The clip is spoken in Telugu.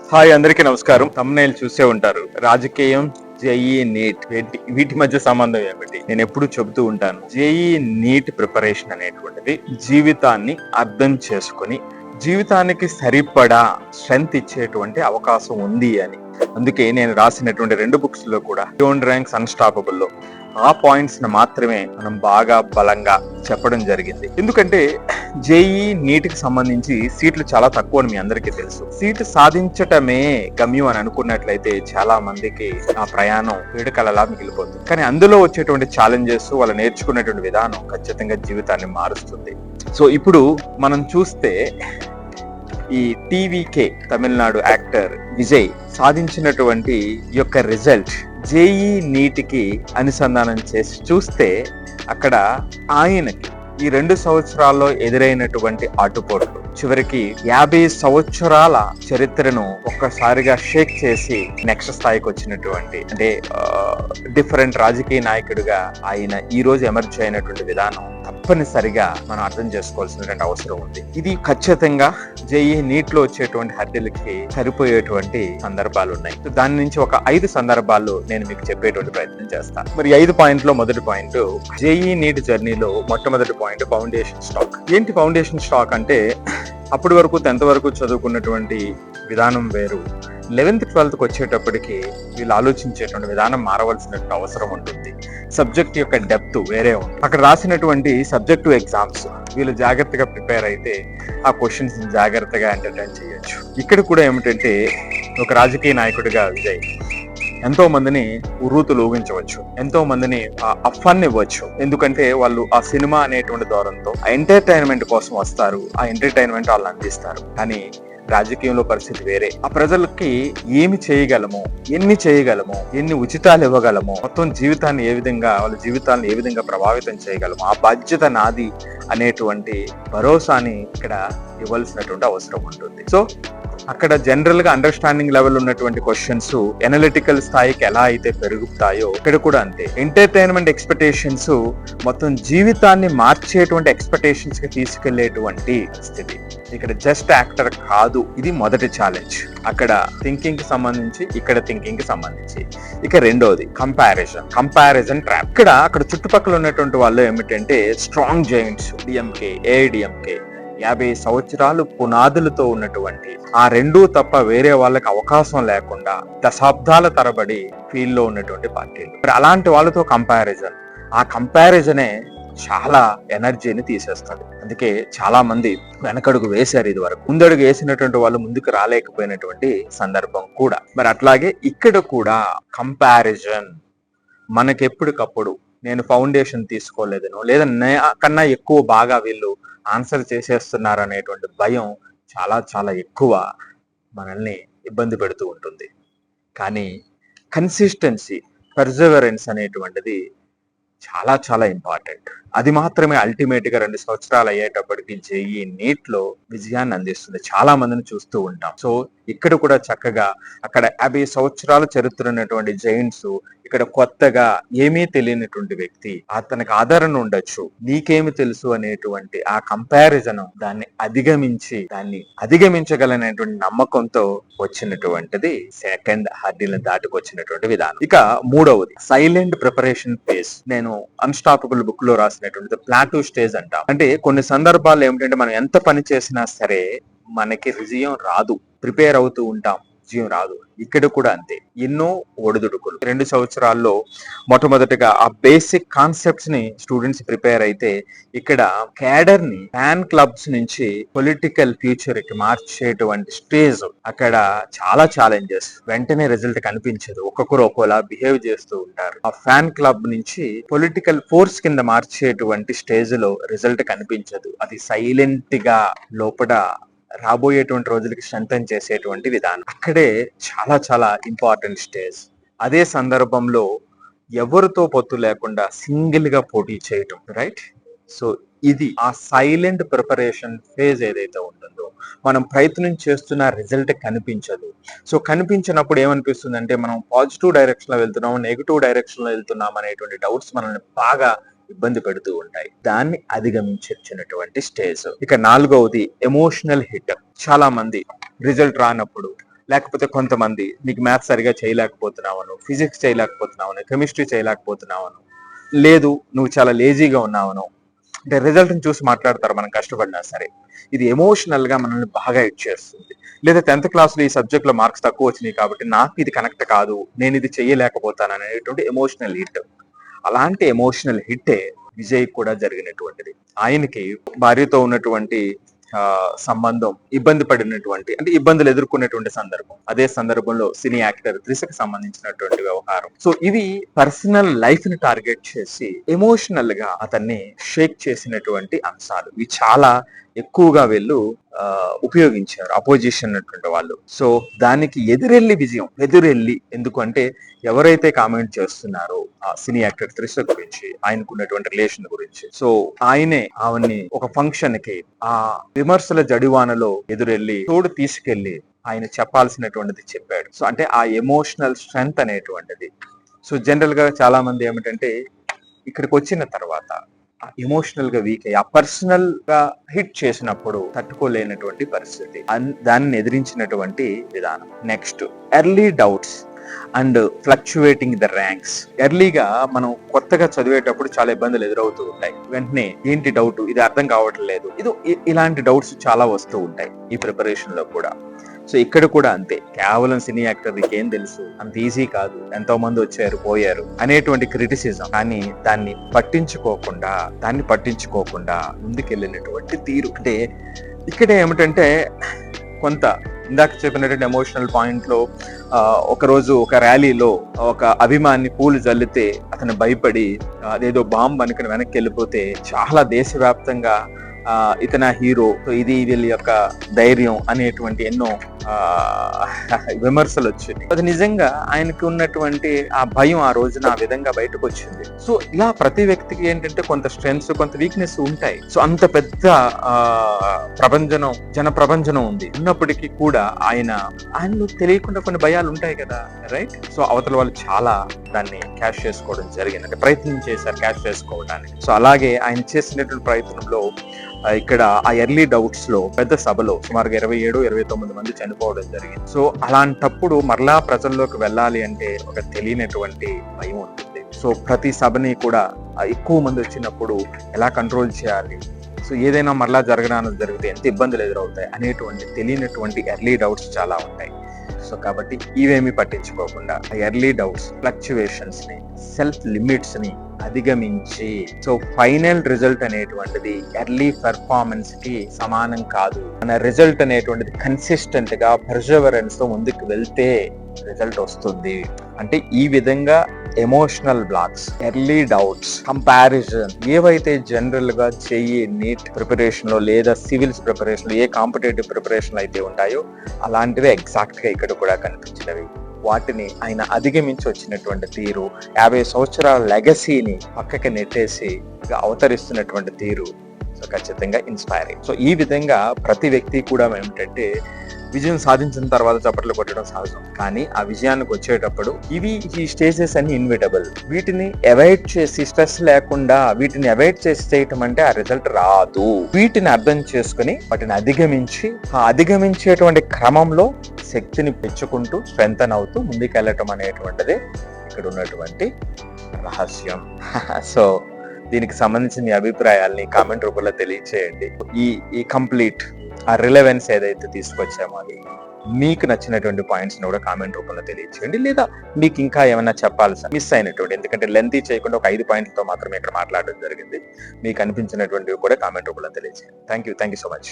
హాయ్, అందరికీ నమస్కారం. తమ్మునేలు చూసే ఉంటారు. రాజకీయం, జేఈ, నీట్ వీటి మధ్య సంబంధం ఏమిటి? నేను ఎప్పుడు చెబుతూ ఉంటాను, జేఈ నీట్ ప్రిపరేషన్ అనేటువంటిది జీవితాన్ని అర్థం చేసుకుని జీవితానికి సరిపడా స్ట్రెంత్ ఇచ్చేటువంటి అవకాశం ఉంది అని. అందుకే నేను రాసినటువంటి 2 బుక్స్ లో కూడా బియాండ్ ర్యాంక్స్, అన్స్టాపబుల్ లో ఆ పాయింట్స్ ని మాత్రమే మనం బాగా బలంగా చెప్పడం జరిగింది. ఎందుకంటే జేఈ నీటికి సంబంధించి సీట్లు చాలా తక్కువ అని మీ అందరికీ తెలుసు. సీట్లు సాధించటమే గమ్యం అని అనుకున్నట్లయితే చాలా మందికి ఆ ప్రయాణం వేడుకలలా మిగిలిపోతుంది. కానీ అందులో వచ్చేటువంటి ఛాలెంజెస్, వాళ్ళు నేర్చుకునేటువంటి విధానం ఖచ్చితంగా జీవితాన్ని మారుస్తుంది. సో ఇప్పుడు మనం చూస్తే ఈ టీవీకే తమిళనాడు యాక్టర్ విజయ్ సాధించినటువంటి యొక్క రిజల్ట్ జేఈ నీటికి అనుసంధానం చేసి చూస్తే అక్కడ ఆయనకి ఈ 2 సంవత్సరాల్లో ఎదురైనటువంటి ఆటుపోట్లు చివరికి 50 సంవత్సరాల చరిత్రను ఒక్కసారిగా షేక్ చేసి నెక్స్ట్ స్థాయికి వచ్చినటువంటి, అంటే డిఫరెంట్ రాజకీయ నాయకుడిగా ఆయన ఈ రోజు ఎమర్జ్ అయినటువంటి విధానం తప్పనిసరిగా మనం అర్థం చేసుకోవాల్సినటువంటి అవసరం ఉంది. ఇది ఖచ్చితంగా జేఈ నీట్ లో వచ్చేటువంటి హర్డిల్కి సరిపోయేటువంటి సందర్భాలు ఉన్నాయి. దాని నుంచి ఒక 5 సందర్భాలు నేను మీకు చెప్పేటువంటి ప్రయత్నం చేస్తాను. మరి 5 పాయింట్ లో మొదటి పాయింట్, జేఈ నీట్ జర్నీలో మొట్టమొదటి పాయింట్ ఫౌండేషన్ స్టాక్. ఏంటి ఫౌండేషన్ స్టాక్ అంటే, అప్పటి వరకు 10th వరకు చదువుకున్నటువంటి విధానం వేరు, 11th 12th వచ్చేటప్పటికి వీళ్ళు ఆలోచించేటువంటి విధానం మారవలసినటువంటి అవసరం ఉంటుంది. సబ్జెక్ట్ యొక్క డెప్త్ వేరే ఉంది. అక్కడ రాసినటువంటి సబ్జెక్టివ్ ఎగ్జామ్స్ వీళ్ళు జాగ్రత్తగా ప్రిపేర్ అయితే ఆ క్వశ్చన్స్ జాగ్రత్తగా ఎంటర్టైన్ చేయొచ్చు. ఇక్కడ కూడా ఏమిటంటే, ఒక రాజకీయ నాయకుడిగా విజయ్ ఎంతో మందిని ఉర్రూతులు ఊగించవచ్చు, ఎంతో మందిని అఫన్ ఇవ్వచ్చు. ఎందుకంటే వాళ్ళు ఆ సినిమా అనేటువంటి దూరంతో ఆ ఎంటర్టైన్మెంట్ కోసం వస్తారు, ఆ ఎంటర్టైన్మెంట్ వాళ్ళని అందిస్తారు. కానీ రాజకీయంలో పరిస్థితి వేరే. ఆ ప్రజలకి ఏమి చేయగలము, ఎన్ని చేయగలము, ఎన్ని ఉచితాలు ఇవ్వగలము, మొత్తం జీవితాన్ని ఏ విధంగా, వాళ్ళ జీవితాలను ఏ విధంగా ప్రభావితం చేయగలము, ఆ బాధ్యత నాది అనేటువంటి భరోసాని ఇక్కడ ఇవ్వాల్సినటువంటి అవసరం ఉంటుంది. సో అక్కడ జనరల్ గా అండర్స్టాండింగ్ లెవెల్ ఉన్నటువంటి క్వశ్చన్స్ ఎనలిటికల్ స్థాయికి ఎలా అయితే పెరుగుతాయో ఇక్కడ కూడా అంతే. ఎంటర్టైన్మెంట్ ఎక్స్పెక్టేషన్స్ మొత్తం జీవితాన్ని మార్చేటువంటి ఎక్స్పెక్టేషన్స్ కి తీసుకెళ్లేటువంటి స్థితి. ఇక్కడ జస్ట్ యాక్టర్ కాదు, ఇది మొదటి ఛాలెంజ్. అక్కడ థింకింగ్ కి సంబంధించి, ఇక్కడ థింకింగ్ కి సంబంధించి. ఇక రెండోది కంపారిజన్ ట్రాప్. అక్కడ చుట్టుపక్కల ఉన్నటువంటి వాళ్ళు ఏమిటంటే స్ట్రాంగ్ జైంట్స్, డిఎంకే, ఏఐడిఎంకే, 50 సంవత్సరాలు పునాదులతో ఉన్నటువంటి ఆ 2 తప్ప వేరే వాళ్ళకి అవకాశం లేకుండా దశాబ్దాల తరబడి ఫీల్డ్ లో ఉన్నటువంటి పార్టీలు. అలాంటి వాళ్ళతో ఆ కంపారిజనే చాలా ఎనర్జీని తీసేస్తుంది. అందుకే చాలా మంది వెనకడుగు వేశారు ఇది వరకు. ముందడుగు వేసినటువంటి వాళ్ళు ముందుకు రాలేకపోయినటువంటి సందర్భం కూడా. మరి అట్లాగే ఇక్కడ కూడా కంపారిజన్ మనకెప్పటికప్పుడు, నేను ఫౌండేషన్ తీసుకోలేదనో, లేదా కన్నా ఎక్కువ బాగా వీళ్ళు ఆన్సర్ చేసేస్తున్నారు అనేటువంటి భయం చాలా చాలా ఎక్కువ మనల్ని ఇబ్బంది పెడుతూ ఉంటుంది. కానీ కన్సిస్టెన్సీ, పర్జెవరెన్స్ అనేటువంటిది చాలా చాలా ఇంపార్టెంట్. అది మాత్రమే అల్టిమేట్ గా 2 సంవత్సరాలు అయ్యేటప్పటికి జేఈ నీట్ లో విజయాన్ని అందిస్తుంది. చాలా మందిని చూస్తూ ఉంటాం. సో ఇక్కడ కూడా చక్కగా అక్కడ 50 సంవత్సరాల చరిత్ర ఉన్నటువంటి జైంట్స్, ఇక్కడ కొత్తగా ఏమీ తెలియనటువంటి వ్యక్తి, అతనికి ఆదరణ ఉండొచ్చు, నీకేమి తెలుసు అనేటువంటి ఆ కంపారిజన్, దాన్ని అధిగమించగలనేటువంటి నమ్మకంతో వచ్చినటువంటిది సెకండ్ హర్డిల్ని దాటుకొచ్చినటువంటి విధానం. ఇక మూడవది సైలెంట్ ప్రిపరేషన్ ఫేజ్. నేను అన్స్టాపబుల్ బుక్ లో రాసినటువంటి ప్లాటూ స్టేజ్ అంటాం. అంటే కొన్ని సందర్భాల్లో ఏమిటంటే, మనం ఎంత పని చేసినా సరే మనకి విజయం రాదు. ప్రిపేర్ అవుతూ ఉంటాం, విజయం రాదు. ఇక్కడ కూడా అంతే, ఎన్నో ఒడిదుడుకులు. 2 సంవత్సరాల్లో మొట్టమొదటిగా ఆ బేసిక్ కాన్సెప్ట్స్ ని స్టూడెంట్స్ ప్రిపేర్ అయితే, ఇక్కడ క్యాడర్ ని ఫ్యాన్ క్లబ్స్ నుంచి పొలిటికల్ ఫ్యూచర్ కి మార్చేటువంటి స్టేజ్, అక్కడ చాలా ఛాలెంజెస్. వెంటనే రిజల్ట్ కనిపించదు, ఒక్కొక్కరు ఒక్కోలా బిహేవ్ చేస్తూ ఉంటారు. ఆ ఫ్యాన్ క్లబ్ నుంచి పొలిటికల్ ఫోర్స్ కింద మార్చేటువంటి స్టేజ్ లో రిజల్ట్ కనిపించదు. అది సైలెంట్ గా లోపల రాబోయేటువంటి రోజులకి స్ట్రెంథెన్ చేసేటువంటి విధానం. అక్కడే చాలా చాలా ఇంపార్టెంట్ స్టేజ్. అదే సందర్భంలో ఎవరితో పొత్తు లేకుండా సింగిల్ గా పోటీ చేయటం, రైట్? సో ఇది ఆ సైలెంట్ ప్రిపరేషన్ ఫేజ్ ఏదైతే ఉంటుందో, మనం ప్రయత్నం చేస్తున్న రిజల్ట్ కనిపించదు. సో కనిపించినప్పుడు ఏమనిపిస్తుంది అంటే, మనం పాజిటివ్ డైరెక్షన్ లో వెళ్తున్నాం, నెగిటివ్ డైరెక్షన్ లో వెళ్తున్నాం అనేటువంటి డౌట్స్ మనల్ని బాగా ఇబ్బంది పెడుతూ ఉంటాయి. దాన్ని అధిగమించినటువంటి స్టేజ్. ఇక నాలుగవది ఎమోషనల్ హిట్. చాలా మంది రిజల్ట్ రానప్పుడు లేకపోతే కొంతమంది నీకు మ్యాథ్స్ సరిగా చేయలేకపోతున్నావను, ఫిజిక్స్ చేయలేకపోతున్నావను, కెమిస్ట్రీ చేయలేకపోతున్నావను, లేదు నువ్వు చాలా లేజీగా ఉన్నావను, అంటే రిజల్ట్ని చూసి మాట్లాడతారు మనం కష్టపడినా సరే. ఇది ఎమోషనల్ గా మనల్ని బాగా హిట్ చేస్తుంది. లేదా 10th క్లాస్లో ఈ సబ్జెక్ట్ లో మార్క్స్ తక్కువ వచ్చినాయి కాబట్టి నాకు ఇది కనెక్ట్ కాదు, నేను ఇది చెయ్యలేకపోతాను అనేటువంటి ఎమోషనల్ హిట్. అలాంటి ఎమోషనల్ హిట్టే విజయ్ కూడా జరిగినటువంటిది. ఆయనకి భార్యతో ఉన్నటువంటి సంబంధం ఇబ్బంది పడినటువంటి, అంటే ఇబ్బందులు ఎదుర్కొన్నటువంటి సందర్భం, అదే సందర్భంలో సినీ యాక్టర్ త్రిషకు సంబంధించినటువంటి వ్యవహారం. సో ఇవి పర్సనల్ లైఫ్ ని టార్గెట్ చేసి ఎమోషనల్ గా అతన్ని షేక్ చేసినటువంటి అంశాలు. ఇవి చాలా ఎక్కువగా వీళ్ళు ఉపయోగించారు అపోజిషన్ అన్నటువంటి వాళ్ళు. సో దానికి ఎదురెళ్ళి ఎందుకంటే ఎవరైతే కామెంట్ చేస్తున్నారో ఆ సినీ యాక్టర్ త్రిష గురించి, ఆయనకున్నటువంటి రిలేషన్ గురించి, సో ఆయనే ఆవిడ్ని ఒక ఫంక్షన్ కి ఆ విమర్శల జడివానలో ఎదురెళ్ళి తోడు తీసుకెళ్లి ఆయన చెప్పాల్సినటువంటిది చెప్పాడు. సో అంటే ఆ ఎమోషనల్ స్ట్రెంగ్త్ అనేటువంటిది. సో జనరల్ గా చాలా మంది ఏమిటంటే ఇక్కడికి వచ్చిన తర్వాత ఎమోషనల్ గా వీక్ అయ్యి ఆ పర్సనల్ గా హిట్ చేసినప్పుడు తట్టుకోలేనటువంటి పరిస్థితి, దాన్ని ఎదిరించినటువంటి విధానం. Next, early doubts and fluctuating the ranks. ఎర్లీగా మనం కొత్తగా చదివేటప్పుడు చాలా ఇబ్బందులు ఎదురవుతూ ఉంటాయి. వెంటనే ఏంటి డౌట్, ఇది అర్థం కావట్లేదు, ఇలాంటి డౌట్స్ చాలా వస్తూ ఉంటాయి ఈ ప్రిపరేషన్ లో కూడా. సో ఇక్కడ కూడా అంతే, కేవలం సినీ యాక్టర్ ఏం తెలుసు, అంత ఈజీ కాదు, ఎంతో మంది వచ్చారు పోయారు అనేటువంటి క్రిటిసిజం, కానీ దాన్ని పట్టించుకోకుండా ముందుకెళ్ళినటువంటి తీరు. అంటే ఇక్కడ ఏమిటంటే కొంత ఇందాక చెప్పినటువంటి ఎమోషనల్ పాయింట్ లో ఒకరోజు ఒక ర్యాలీలో ఒక అభిమాని పూలు జల్లితే అతను భయపడి అదేదో బాంబు అనుకుని వెనక్కి వెళ్ళిపోతే చాలా దేశవ్యాప్తంగా ఇతన హీరో, ఇది వీళ్ళ యొక్క ధైర్యం అనేటువంటి ఎన్నో విమర్శలు వచ్చింది. అది నిజంగా ఆయనకి ఉన్నటువంటి ఆ భయం ఆ రోజున ఆ విధంగా బయటకు వచ్చింది. సో ఇలా ప్రతి వ్యక్తికి ఏంటంటే కొంత స్ట్రెంగ్స్ కొంత వీక్నెస్ ఉంటాయి. సో అంత పెద్ద జన ప్రభంజనం ఉంది ఉన్నప్పటికీ కూడా ఆయనలో తెలియకుండా కొన్ని భయాలు ఉంటాయి కదా, రైట్? సో అవతల వాళ్ళు చాలా దాన్ని క్యాష్ చేసుకోవడం జరిగింది, అంటే ప్రయత్నం చేశారు క్యాష్ చేసుకోవడానికి. సో అలాగే ఆయన చేసినటువంటి ప్రయత్నంలో ఇక్కడ ఆ ఎర్లీ డౌట్స్ లో పెద్ద సభలో సుమారుగా 27-29 మంది చనిపోవడం జరిగింది. సో అలాంటప్పుడు మరలా ప్రజల్లోకి వెళ్ళాలి అంటే ఒక తెలియనటువంటి భయం ఉంటుంది. సో ప్రతి సభని కూడా ఎక్కువ మంది వచ్చినప్పుడు ఎలా కంట్రోల్ చేయాలి, సో ఏదైనా మరలా జరిగితే ఎంత ఇబ్బందులు ఎదురవుతాయి అనేటువంటి తెలియనటువంటి ఎర్లీ డౌట్స్ చాలా ఉంటాయి. సో కాబట్టి ఇవేమి పట్టించుకోకుండా ఎర్లీ డౌట్స్, ఫ్లక్చువేషన్స్ ని, సెల్ఫ్ లిమిట్స్ ని అధిగమించి, సో ఫైనల్ రిజల్ట్ అనేటువంటిది ఎర్లీ పెర్ఫార్మెన్స్ కి సమానం కాదు. మన రిజల్ట్ అనేటువంటిది కన్సిస్టెంట్ గా పర్సెవరెన్స్ తో ముందుకు వెళ్తే రిజల్ట్ వస్తుంది. అంటే ఈ విధంగా emotional blocks, early doubts, comparison ఏవైతే జనరల్ గా నీట్ ప్రిపరేషన్ లో లేదా సివిల్స్ ప్రిపరేషన్ లో ఏ కాంపిటేటివ్ ప్రిపరేషన్ అయితే ఉంటాయో అలాంటివే ఎగ్జాక్ట్ గా ఇక్కడ కూడా కనిపించినవి. వాటిని ఆయన అధిగమించి వచ్చినటువంటి తీరు, 50 సంవత్సరాల లెగసీని పక్కకి నెట్టేసి అవతరిస్తున్నటువంటి తీరు సో ఖచ్చితంగా ఇన్స్పైరింగ్. సో ఈ విధంగా ప్రతి వ్యక్తి కూడా ఏమిటంటే విజయం సాధించిన తర్వాత చప్పట్లు కొట్టడం సహజం, కానీ ఆ విజయానికి వచ్చేటప్పుడు ఈ స్టేజెస్ అన్ని ఇన్విటబుల్. వీటిని అవాయిడ్ చేసి, స్ట్రెస్ లేకుండా వీటిని అవాయిడ్ చేసి చేయటం అంటే ఆ రిజల్ట్ రాదు. వీటిని అర్థం చేసుకుని వాటిని అధిగమించి, ఆ అధిగమించేటువంటి క్రమంలో శక్తిని పెంచుకుంటూ స్ట్రెంథన్ అవుతూ ముందుకెళ్ళటం అనేటువంటిది ఇక్కడ ఉన్నటువంటి రహస్యం. సో దీనికి సంబంధించిన మీ అభిప్రాయాల్ని కామెంట్ రూపంలో తెలియచేయండి. ఈ కంప్లీట్ ఆ రిలవెన్స్ ఏదైతే తీసుకొచ్చామో అది మీకు నచ్చినటువంటి పాయింట్స్ కూడా కామెంట్ రూపంలో తెలియచేయండి. లేదా మీకు ఇంకా ఏమైనా చెప్పాల్సి మిస్ అయినటువంటి, ఎందుకంటే లెంతీ చేయకుండా ఒక 5 పాయింట్లతో మాత్రమే ఇక్కడ మాట్లాడడం జరిగింది, మీకు అనిపించినటువంటివి కూడా కామెంట్ రూపంలో తెలియచేయండి. Thank you so much.